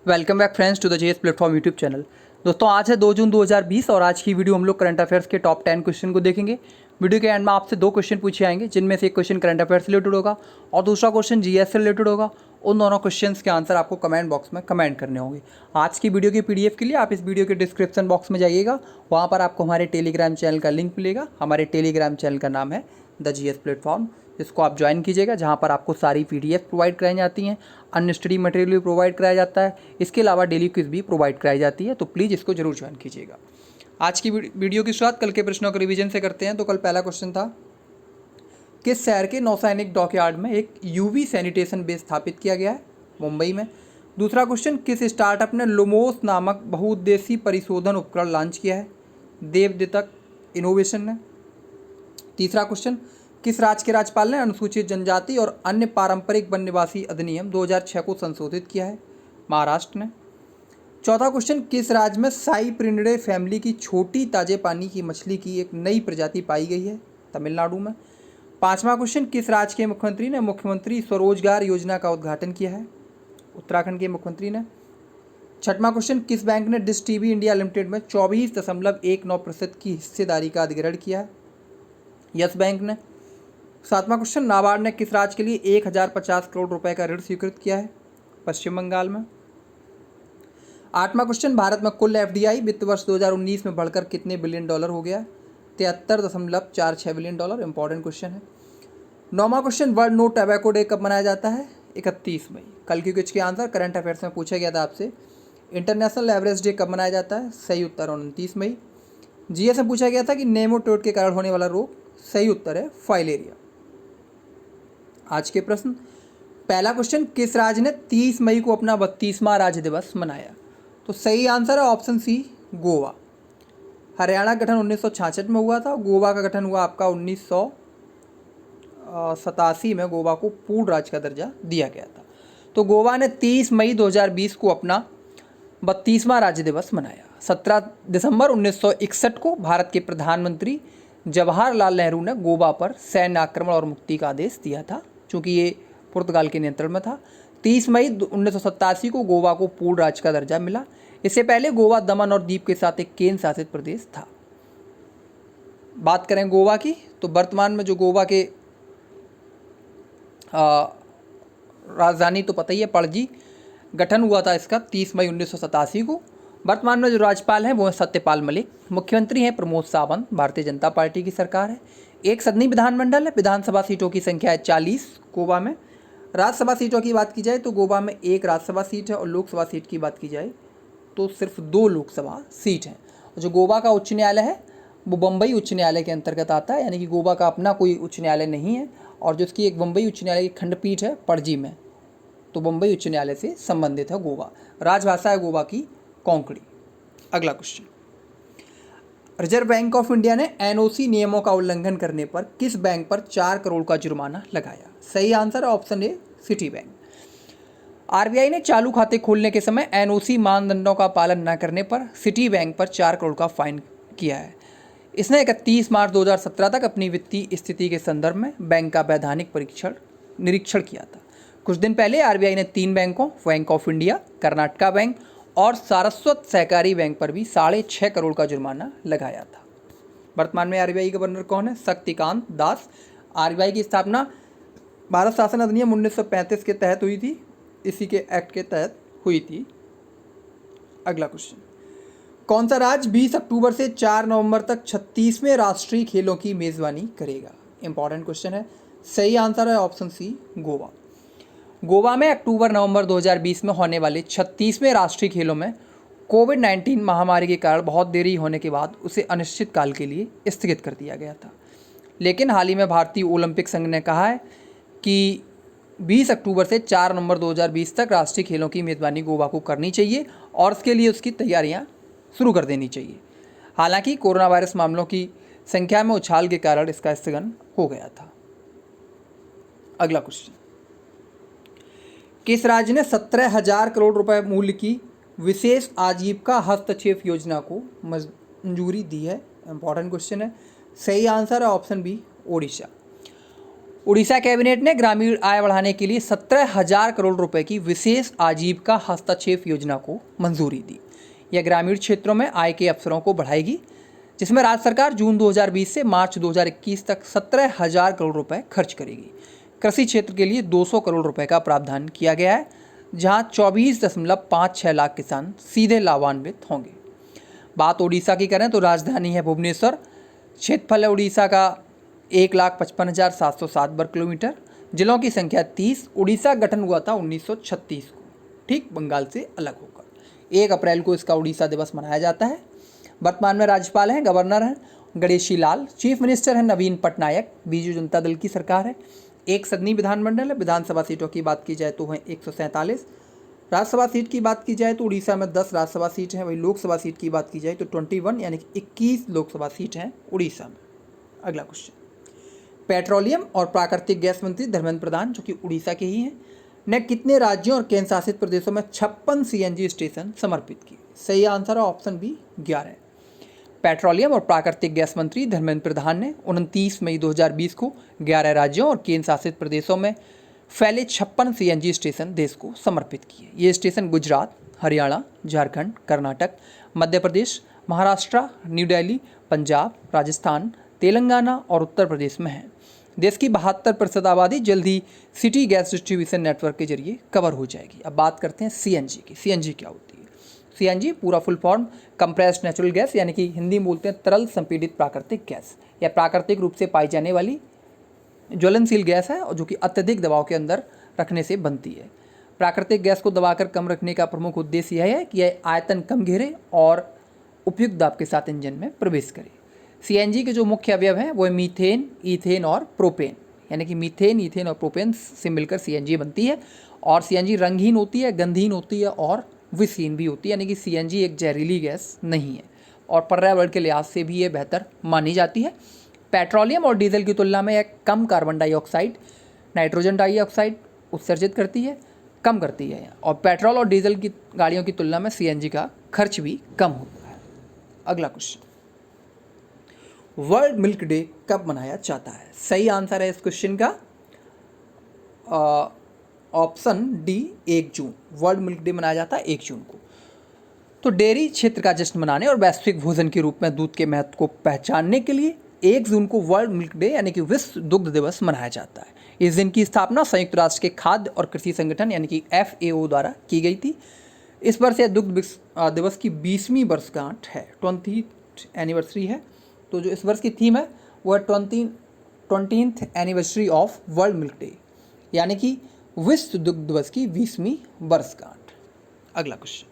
Welcome back friends to the JS platform YouTube channel. दोस्तों आज है 2 जून 2020 और आज की वीडियो हम लोग करंट अफेयर्स के टॉप 10 क्वेश्चन को देखेंगे। वीडियो के एंड में आपसे 2 क्वेश्चन पूछे आएंगे, जिनमें से एक क्वेश्चन करंट अफेयर्स से रिलेटेड होगा और दूसरा क्वेश्चन जीएस से रिलेटेड होगा। उन दोनों क्वेश्चंस के आंसर आपको कमेंट बॉक्स में कमेंट करने होंगे। आज की वीडियो की पीडीएफ के लिए आप इस वीडियो के डिस्क्रिप्शन बॉक्स में जाइएगा, वहाँ पर आपको हमारे टेलीग्राम चैनल का लिंक मिलेगा। हमारे टेलीग्राम चैनल का नाम है द जीएस प्लेटफॉर्म, जिसको आप ज्वाइन कीजिएगा, जहाँ पर आपको सारी पीडीएफ प्रोवाइड कराई जाती हैं, अन्य स्टडी मटेरियल भी प्रोवाइड कराया जाता है, इसके अलावा डेली क्विज भी प्रोवाइड कराई जाती है। तो प्लीज़ इसको जरूर ज्वाइन कीजिएगा। आज की वीडियो की शुरुआत कल के प्रश्नों के रिवीजन से करते हैं। तो कल पहला क्वेश्चन था, किस शहर के नौसैनिक डॉकयार्ड में एक यूवी सैनिटेशन बेस स्थापित किया गया है? मुंबई में। दूसरा क्वेश्चन, किस स्टार्टअप ने लोमोस नामक बहुउद्देशीय परिशोधन उपकरण लॉन्च किया है? देवदितक इनोवेशन ने। तीसरा क्वेश्चन, किस राज्य के राज्यपाल ने अनुसूचित जनजाति और अन्य पारंपरिक वन निवासी अधिनियम 2006 को संशोधित किया है? महाराष्ट्र ने। चौथा क्वेश्चन, किस राज्य में साइप्रिनिडे फैमिली की छोटी ताजे पानी की मछली की एक नई प्रजाति पाई गई है? तमिलनाडु में। पांचवा क्वेश्चन, किस राज्य के मुख्यमंत्री ने मुख्यमंत्री स्वरोजगार योजना का उद्घाटन किया है? उत्तराखंड के मुख्यमंत्री ने। छठवां क्वेश्चन, किस बैंक ने डिश टीवी इंडिया लिमिटेड में 24.19% की हिस्सेदारी का अधिग्रहण किया है? यस बैंक ने। सातवां क्वेश्चन, नाबार्ड ने किस राज्य के लिए 1050 करोड़ रुपए का ऋण स्वीकृत किया है? पश्चिम बंगाल में। आठवां क्वेश्चन, भारत में कुल एफडीआई वित्त वर्ष 2019 में बढ़कर कितने बिलियन डॉलर हो गया? 73.46 बिलियन डॉलर। इंपॉर्टेंट क्वेश्चन है। नौवां question, world no tobacco day कब मनाया जाता है? 31 मई। कल की क्विज के आंसर करंट अफेयर्स में पूछा गया था आपसे, इंटरनेशनल एवरेज डे कब मनाया जाता है? सही उत्तर 29 मई। जीएस में पूछा गया था कि नेमाटोड के कारण होने वाला रोग, सही उत्तर है फाइलेरिया। आज के प्रश्न, पहला क्वेश्चन, किस राज्य ने 30 मई को अपना 32वां राज्य दिवस मनाया? तो सही आंसर है ऑप्शन सी, गोवा। हरियाणा का गठन 1966 में हुआ था। गोवा का गठन हुआ आपका 1987 में। गोवा को पूर्ण राज्य का दर्जा दिया गया था। तो गोवा ने 30 मई 2020 को अपना 32वां राज्य दिवस मनाया। 17 दिसंबर 1961 को भारत के प्रधानमंत्री जवाहरलाल नेहरू ने गोवा पर सैन्य आक्रमण और मुक्ति का आदेश दिया था, चूँकि ये पुर्तगाल के नियंत्रण में था। 30 मई 1987 को गोवा को पूर्ण राज्य का दर्जा मिला। इससे पहले गोवा दमन और दीव के साथ एक केंद्र शासित प्रदेश था। बात करें गोवा की, तो वर्तमान में जो गोवा के राजधानी तो पता ही है, पणजी। गठन हुआ था इसका 30 मई 1987 को। वर्तमान में जो राज्यपाल हैं वो हैं सत्यपाल मलिक। मुख्यमंत्री हैं प्रमोद सावंत। भारतीय जनता पार्टी की सरकार है। एक सदनी विधानमंडल है। विधानसभा सीटों की संख्या है 40 गोवा में। राज्यसभा सीटों की बात की जाए तो गोवा में 1 राज्यसभा सीट है और लोकसभा सीट की बात की जाए तो सिर्फ 2 लोकसभा सीट हैं। जो गोवा का उच्च न्यायालय है वो बम्बई उच्च न्यायालय के अंतर्गत आता है, यानी कि गोवा का अपना कोई उच्च न्यायालय नहीं है। और जो इसकी एक बम्बई उच्च न्यायालय की खंडपीठ है पणजी में, तो बम्बई उच्च न्यायालय से संबंधित है गोवा। राजभाषा है गोवा की कोंकणी। अगला question, reserve bank of India ने एनओसी नियमों का उल्लंघन करने पर किस बैंक पर 4 करोड़ का जुर्माना लगाया? सही आंसर है option A, city bank. RBI ने चालू खाते खोलने के समय एनओसी मानदंडों का पालन न करने पर सिटी बैंक पर 4 करोड़ का फाइन किया है। इसने 31 मार्च 2017 तक अपनी वित्तीय स्थिति के संदर्भ में बैंक का वैधानिक निरीक्षण किया था। कुछ दिन पहले आरबीआई ने 3 बैंकों, bank of India, Karnataka bank और सारस्वत सहकारी बैंक पर भी 6.5 करोड़ का जुर्माना लगाया था। वर्तमान में आरबीआई गवर्नर कौन है? शक्तिकांत दास। आरबीआई की स्थापना भारत शासन अधिनियम 1935 के तहत हुई थी, इसी के एक्ट के तहत हुई थी। अगला क्वेश्चन, कौन सा राज्य 20 अक्टूबर से 4 नवंबर तक 36वें राष्ट्रीय खेलों की मेजबानी करेगा? इंपॉर्टेंट क्वेश्चन है। सही आंसर है ऑप्शन सी, गोवा। गोवा में अक्टूबर नवंबर 2020 में होने वाले 36वें राष्ट्रीय खेलों में कोविड-19 महामारी के कारण बहुत देरी होने के बाद उसे अनिश्चित काल के लिए स्थगित कर दिया गया था। लेकिन हाल ही में भारतीय ओलंपिक संघ ने कहा है कि 20 अक्टूबर से 4 नवंबर 2020 तक राष्ट्रीय खेलों की मेज़बानी गोवा को करनी चाहिए और इसके लिए उसकी तैयारियां शुरू कर देनी चाहिए। हालांकि कोरोना वायरस मामलों की संख्या में उछाल के कारण इसका स्थगन हो गया था। अगला क्वेश्चन, किस राज्य ने 17,000 करोड़ रुपए मूल्य की विशेष आजीविका हस्तक्षेप योजना को मंजूरी दी है? इंपॉर्टेंट क्वेश्चन है। सही आंसर है option B, Odisha. Orissa cabinet ने ग्रामीण आय बढ़ाने के लिए 17,000 करोड़ रुपए की विशेष आजीविका हस्तक्षेप योजना को मंजूरी दी। यह ग्रामीण क्षेत्रों में आय के अवसरों को बढ़ाएगी, जिसमें राज्य सरकार जून 2020 से मार्च 2021 तक 17,000 करोड़ रुपए खर्च करेगी। कृषि क्षेत्र के लिए 200 करोड़ रुपए का प्रावधान किया गया है, जहां 24.56 लाख किसान सीधे लाभान्वित होंगे। बात उड़ीसा की करें तो राजधानी है भुवनेश्वर, क्षेत्रफल है उड़ीसा का 1,55,707 वर्ग किलोमीटर, जिलों की संख्या 30। उड़ीसा गठन हुआ था 1936 को, ठीक, बंगाल से अलग होकर। 1 अप्रैल को इसका उड़ीसा दिवस मनाया जाता है। वर्तमान में राज्यपाल हैं, गवर्नर हैं गणेशी लाल, चीफ मिनिस्टर हैं नवीन पटनायक, बीजू जनता दल की सरकार है। एक सदनी विधानमंडल है। विधानसभा सीटों की बात की जाए तो हैं 147। राज्यसभा सीट की बात की जाए तो उड़ीसा में 10 राज्यसभा सीट हैं। वही लोकसभा सीट की बात की जाए तो 21 यानी कि 21 लोकसभा सीट हैं उड़ीसा में। अगला क्वेश्चन, पेट्रोलियम और प्राकृतिक गैस मंत्री धर्मेंद्र प्रधान, जो कि उड़ीसा के ही हैं, ने कितने राज्यों और केंद्र शासित प्रदेशों में 56 सीएनजी स्टेशन समर्पित किए? सही आंसर है ऑप्शन बी 11। पेट्रोलियम और प्राकृतिक गैस मंत्री धर्मेंद्र प्रधान ने 29 मई 2020 को 11 राज्यों और केंद्र शासित प्रदेशों में फैले 56 सीएनजी स्टेशन देश को समर्पित किए। ये स्टेशन गुजरात, हरियाणा, झारखंड, कर्नाटक, मध्य प्रदेश, महाराष्ट्र, न्यू दिल्ली, पंजाब, राजस्थान, तेलंगाना और उत्तर प्रदेश में हैं। देश की 72% आबादी जल्द ही सिटी गैस डिस्ट्रीब्यूशन नेटवर्क के जरिए कवर हो जाएगी। अब बात करते हैं सीएनजी की। सीएनजी क्या होती है? सीएनजी पूरा full form compressed natural gas, यानी कि हिंदी में बोलते हैं तरल संपीड़ित प्राकृतिक गैस। यह प्राकृतिक रूप से पाई जाने वाली ज्वलनशील गैस है और जो कि अत्यधिक दबाव के अंदर रखने से बनती है। प्राकृतिक गैस को दबाकर कम रखने का प्रमुख उद्देश्य यह है कि यह आयतन कम घेरे और उपयुक्त दाब के साथ इंजन में प्रवेश करे। सीएनजी के जो मुख्य अवयव हैं वो है मीथेन, ईथेन और प्रोपेन, यानी कि मीथेन, ईथेन और प्रोपेन से मिलकर सीएनजी बनती है। और सीएनजी रंगहीन होती है, गंधहीन होती है और विषहीन भी होती है, यानी कि सीएनजी एक जहरीली गैस नहीं है और पर्यावरण के लिहाज से भी ये बेहतर मानी जाती है। पेट्रोलियम और डीजल की तुलना में यह कम कार्बन डाइऑक्साइड, नाइट्रोजन डाइऑक्साइड उत्सर्जित करती है, कम करती है। और पेट्रोल और डीजल की गाड़ियों की तुलना में सीएनजी का खर्च भी कम होता है। अगला क्वेश्चन, वर्ल्ड मिल्क डे कब मनाया जाता है? सही आंसर है इस क्वेश्चन का ऑप्शन डी 1 जून। वर्ल्ड मिल्क डे मनाया जाता है 1 जून को। तो डेयरी क्षेत्र का जश्न मनाने और वैश्विक भोजन के रूप में दूध के महत्व को पहचानने के लिए 1 जून को वर्ल्ड मिल्क डे यानी कि विश्व दुग्ध दिवस मनाया जाता है। इस दिन की स्थापना संयुक्त राष्ट्र के खाद्य और कृषि संगठन यानी कि FAO द्वारा की गई थी। इस वर्ष यह दुग्ध दिवस की 20वीं वर्षगांठ है, 20th एनिवर्सरी है। तो जो इस वर्ष की थीम है वो है 20th anniversary of world milk day, यानी कि विश्व दुग्ध दिवस की 20वीं वर्षगांठ। अगला क्वेश्चन,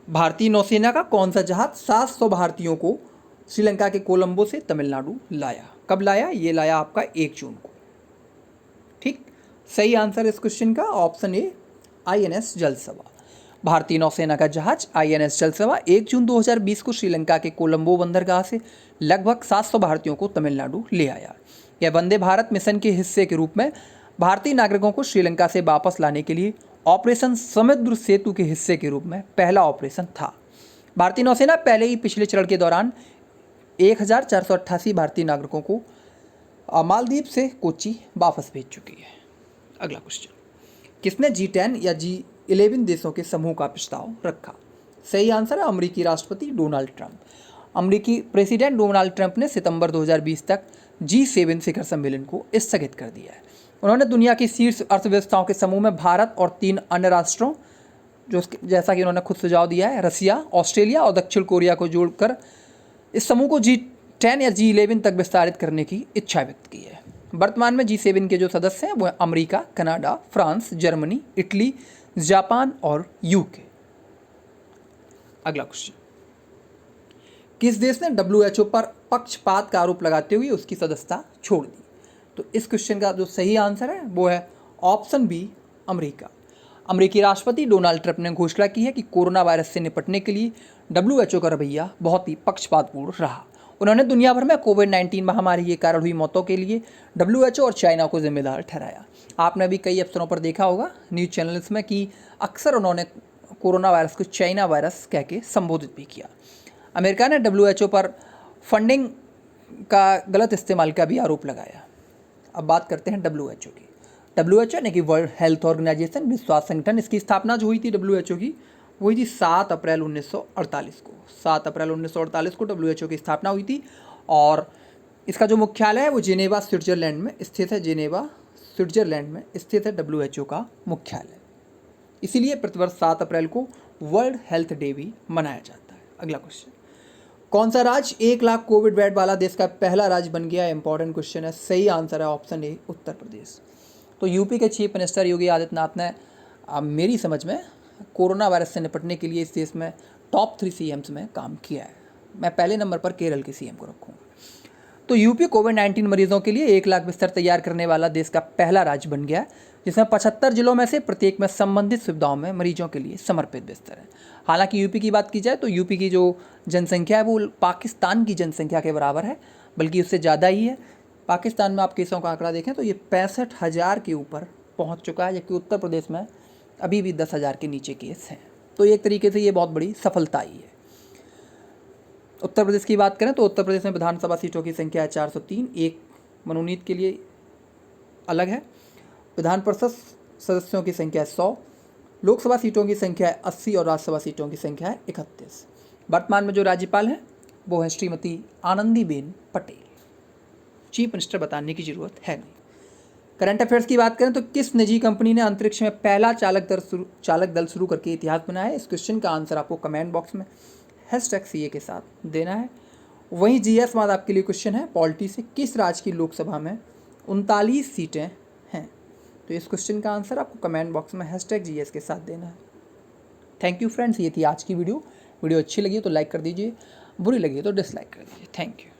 भारतीय नौसेना का कौन सा जहाज 700 भारतीयों को श्रीलंका के कोलंबो से तमिलनाडु लाया? कब लाया? ये लाया आपका 1 जून को। ठीक, सही आंसर इस क्वेश्चन का ऑप्शन ए INS जलसवा। भारतीय नौसेना का जहाज INS जलसवा 1 जून 2020 को श्रीलंका के कोलंबो बंदरगाह से लगभग 700 भारतीयों को तमिलनाडु ले आया। यह वंदे भारत मिशन के हिस्से के रूप में भारतीय नागरिकों को श्रीलंका से वापस लाने के लिए ऑपरेशन समुद्र सेतु के हिस्से के रूप में पहला ऑपरेशन था। भारतीय नौसेना पहले ही पिछले चरण के दौरान 1488 भारतीय नागरिकों को मालदीव से कोच्चि वापस भेज चुकी है। अगला क्वेश्चन, किसने G10 या G11 देशों के समूह का प्रस्ताव रखा? सही आंसर है अमेरिकी राष्ट्रपति डोनाल्ड ट्रंप। अमेरिकी प्रेसिडेंट डोनाल्ड ट्रंप ने सितंबर 2020 तक G7 शिखर सम्मेलन को स्थगित कर दिया है। उन्होंने दुनिया की शीर्ष अर्थव्यवस्थाओं के समूह में भारत और 3 अन्य राष्ट्रों, जो जैसा कि उन्होंने खुद सुझाव दिया है, रसिया, ऑस्ट्रेलिया और दक्षिण कोरिया को जोड़कर इस समूह को G10 या G11 तक विस्तारित करने की इच्छा व्यक्त की है। वर्तमान में G7 के जो सदस्य हैं वो हैं America, Canada, France, Germany, Italy, Japan और UK। अगला क्वेश्चन, किस देश ने WHO पर पक्षपात का आरोप लगाते हुए उसकी सदस्यता छोड़ दी? तो इस क्वेश्चन का जो सही आंसर है वो है ऑप्शन बी अमेरिका। अमेरिकी राष्ट्रपति डोनाल्ड ट्रंप ने घोषणा की है कि कोरोना वायरस से निपटने के लिए WHO का रवैया बहुत ही पक्षपातपूर्ण रहा। उन्होंने दुनिया भर में कोविड-19 महामारी के कारण हुई मौतों के लिए WHO और चाइना को जिम्मेदार ठहराया। आपने भी कई अवसरों पर देखा होगा न्यूज़ चैनल्स में कि अक्सर उन्होंने कोरोना वायरस को चाइना वायरस कह के संबोधित भी किया। अमेरिका ने WHO पर फंडिंग का गलत इस्तेमाल का भी आरोप लगाया। अब बात करते हैं WHO की। WHO यानी कि वर्ल्ड हेल्थ ऑर्गेनाइजेशन, विश्व स्वास्थ्य संगठन, इसकी स्थापना जो हुई थी WHO की, वो हुई थी 7 अप्रैल 1948 को। 7 अप्रैल 1948 को WHO की स्थापना हुई थी और इसका जो मुख्यालय है वो जिनेवा स्विट्जरलैंड में स्थित है। जिनेवा स्विट्जरलैंड में स्थित है WHO का मुख्यालय। इसीलिए प्रतिवर्ष 7 अप्रैल को वर्ल्ड हेल्थ डे भी मनाया जाता है। अगला क्वेश्चन, कौन सा राज्य 1 लाख कोविड बेड वाला देश का पहला राज्य बन गया? इंपॉर्टेंट क्वेश्चन है। सही आंसर है ऑप्शन ए, उत्तर प्रदेश। तो यूपी के चीफ मिनिस्टर योगी आदित्यनाथ ने मेरी समझ में कोरोना वायरस से निपटने के लिए इस देश में टॉप 3 CMs में काम किया है। मैं पहले नंबर पर केरल के CM को रखूँगा। तो यूपी कोविड-19 मरीजों के लिए 1 लाख बिस्तर तैयार करने वाला देश का पहला राज्य बन गया है, जिसमें 75 जिलों में से प्रत्येक में संबंधित सुविधाओं में मरीजों के लिए समर्पित बिस्तर है। हालांकि यूपी की बात की जाए तो यूपी की जो जनसंख्या है वो पाकिस्तान की जनसंख्या के बराबर है, बल्कि उससे ज़्यादा ही है। पाकिस्तान में आप केसों का आंकड़ा देखें तो ये 65,000 के ऊपर पहुँच चुका है, जबकि उत्तर प्रदेश में अभी भी 10,000 के नीचे केस हैं। तो एक तरीके से ये बहुत बड़ी सफलता ही है। उत्तर प्रदेश की बात करें तो उत्तर प्रदेश में विधानसभा सीटों की संख्या है 403, एक मनोनीत के लिए अलग है। विधान परिषद सदस्यों की संख्या है 100, लोकसभा सीटों की संख्या है 80 और राज्यसभा सीटों की संख्या है 31। वर्तमान में जो राज्यपाल हैं वो हैं श्रीमती आनंदीबेन पटेल। चीफ मिनिस्टर बताने की जरूरत है नहीं। करंट अफेयर्स की बात करें तो किस निजी कंपनी ने अंतरिक्ष में पहला चालक दल शुरू करके इतिहास बनाया है? इस क्वेश्चन का आंसर आपको कमेंट बॉक्स में #CA के साथ देना है। वहीं GS बाद आपके लिए क्वेश्चन है पॉलिटी से, किस राज्य की लोकसभा में 39 सीटें हैं? तो इस क्वेश्चन का आंसर आपको कमेंट बॉक्स में #GS के साथ देना है। थैंक यू फ्रेंड्स, ये थी आज की वीडियो। वीडियो अच्छी लगी तो लाइक कर दीजिए, बुरी लगी तो डिसलाइक कर दीजिए। Thank you.